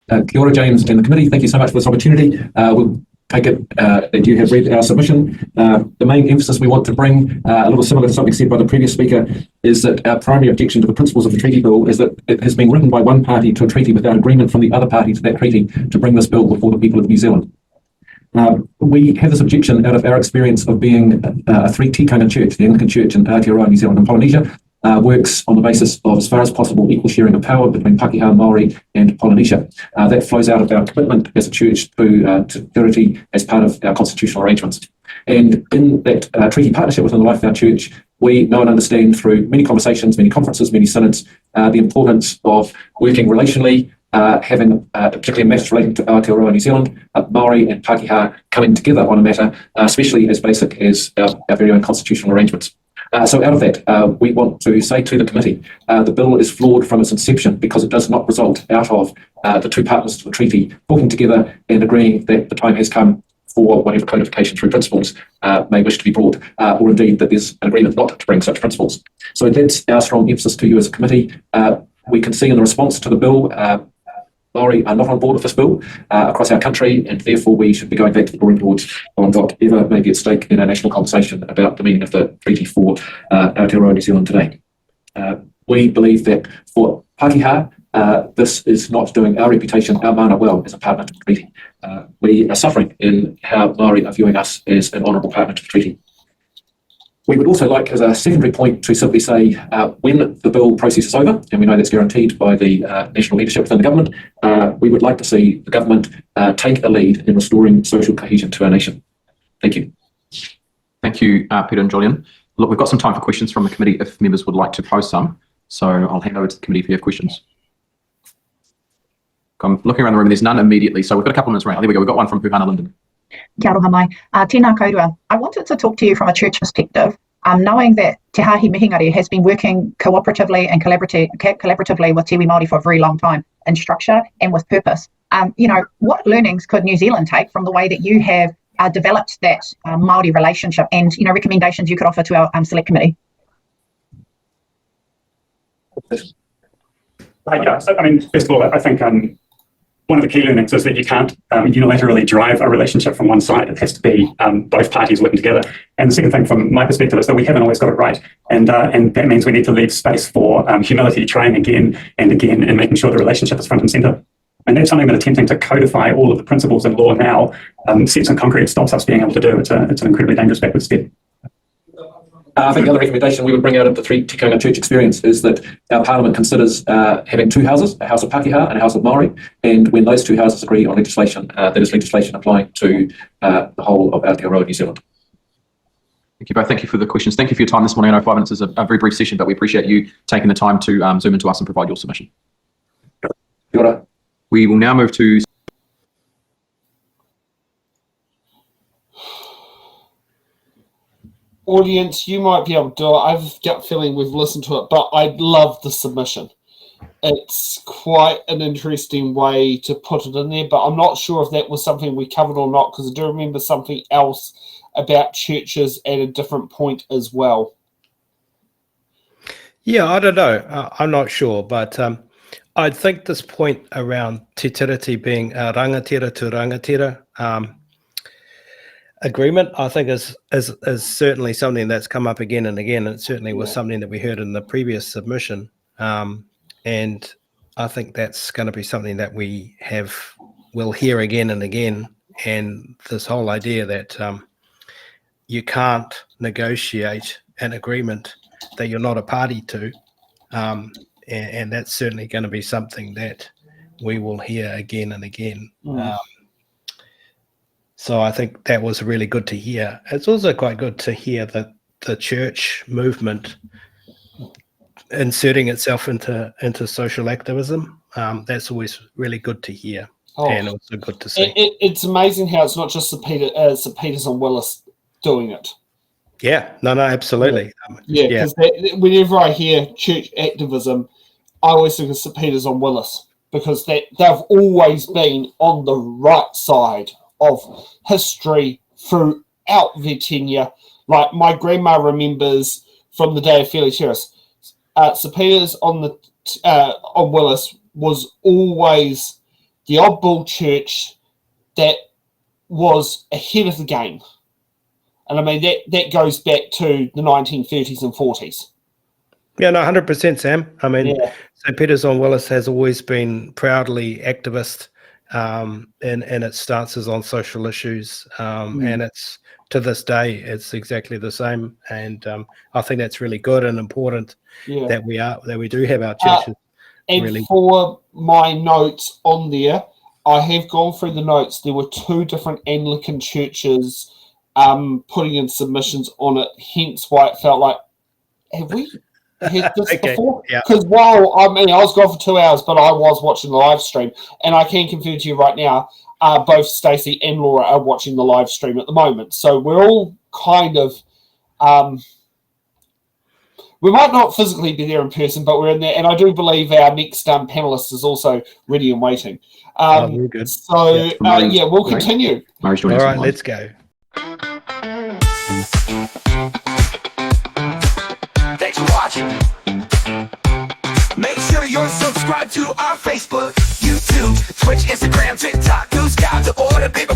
Kia ora, James and the committee. Thank you so much for this opportunity. We'll take it that you have read our submission. The main emphasis we want to bring, a little similar to something said by the previous speaker, is that our primary objection to the principles of the treaty bill is that it has been written by one party to a treaty without agreement from the other party to that treaty to bring this bill before the people of New Zealand. We have this objection out of our experience of being a three tikanga church, the Anglican Church in Aotearoa, New Zealand and Polynesia. Works on the basis of, as far as possible, equal sharing of power between Pakeha, Māori and Polynesia. That flows out of our commitment as a church to purity as part of our constitutional arrangements. And in that treaty partnership within the life of our church, we know and understand through many conversations, many conferences, many synods, the importance of working relationally, having particularly matters relating to Aotearoa, New Zealand, Māori and Pakeha coming together on a matter, especially as basic as our very own constitutional arrangements. So out of that, we want to say to the committee, the bill is flawed from its inception because it does not result out of the two partners to the treaty talking together and agreeing that the time has come for whatever codification through principles may wish to be brought, or indeed that there's an agreement not to bring such principles. So that's our strong emphasis to you as a committee. We can see in the response to the bill, Māori are not on board with this bill across our country, and therefore we should be going back to the drawing boards on whatever may be at stake in our national conversation about the meaning of the treaty for Aotearoa New Zealand today. We believe that for Pakeha, this is not doing our reputation, our mana well as a partner to the treaty. We are suffering in how Māori are viewing us as an honourable partner to the treaty. We would also like, as a secondary point, to simply say when the bill process is over, and we know that's guaranteed by the national leadership within the government, we would like to see the government take a lead in restoring social cohesion to our nation. Thank you. Thank you, Peter and Julian. Look, we've got some time for questions from the committee if members would like to pose some. So I'll hand over to the committee if you have questions. I'm looking around the room and there's none immediately. So we've got a couple of minutes around. There we go. We've got one from Puhana Linden. Kia ora mai. Tēnā koutua. I wanted to talk to you from a church perspective, knowing that Te Hāhi Mihingari has been working cooperatively and collaboratively with Tiwi Māori for a very long time in structure and with purpose. What learnings could New Zealand take from the way that you have developed that Māori relationship, and recommendations you could offer to our select committee? First of all, I think one of the key learnings is that you can't unilaterally drive a relationship from one side. It has to be both parties working together. And the second thing from my perspective is that we haven't always got it right. And that means we need to leave space for humility, trying again and again, and making sure the relationship is front and centre. And that's something that attempting to codify all of the principles in law now, sets and concrete, stops us being able to do. It's an incredibly dangerous backward step. I think the other recommendation we would bring out of the three tikanga church experience is that our parliament considers having two houses, a house of Pakeha and a house of Māori, and when those two houses agree on legislation, that is legislation applying to the whole of Aotearoa New Zealand. Thank you both. Thank you for the questions. Thank you for your time this morning. I know 5 minutes is a very brief session, but we appreciate you taking the time to zoom into us and provide your submission. Kia ora. We will now move to audience. You might be able to do it. I have a gut feeling we've listened to it, but I love the submission. It's quite an interesting way to put it in there, but I'm not sure if that was something we covered or not, because I do remember something else about churches at a different point as well. Yeah, I don't know. I'm not sure, but I think this point around te tiriti being a rangatira to rangatira agreement, I think is certainly something that's come up again and again. It certainly was something that we heard in the previous submission. And I think that's going to be something that we'll hear again and again. And this whole idea that you can't negotiate an agreement that you're not a party to. And that's certainly going to be something that we will hear again and again. So I think that was really good to hear. It's also quite good to hear that the church movement inserting itself into social activism. That's always really good to hear, and also good to see. It's amazing how it's not just St. Peter's and Willis doing it. Yeah, no, absolutely. Yeah, because whenever I hear church activism, I always think of St. Peter's and Willis, because they've always been on the right side of history throughout their tenure. Like my grandma remembers from the day of Fairley Terrace, St. Peter's on Willis was always the oddball church that was ahead of the game. And I mean, that goes back to the 1930s and 40s. Yeah, no, 100%, Sam. I mean, Yeah. St. Peter's on Willis has always been proudly activist in its stances on social issues, and it's to this day it's exactly the same. And I think that's really good and important that we do have our churches. And really. For my notes on there, I have gone through the notes. There were 2 different Anglican churches putting in submissions on it, hence why it felt like, have we had this before? Yeah. Because while I was gone for 2 hours, but I was watching the live stream, and I can confirm to you right now, both Stacey and Laura are watching the live stream at the moment. So we're all kind of, we might not physically be there in person, but we're in there, and I do believe our next panelist is also ready and waiting. Very good. So we'll continue. Murray's All joining us right, online. let's go. Thanks for watching. Make sure you're subscribed to our Facebook, YouTube, Twitch, Instagram, TikTok, News Guide, the Order, Paper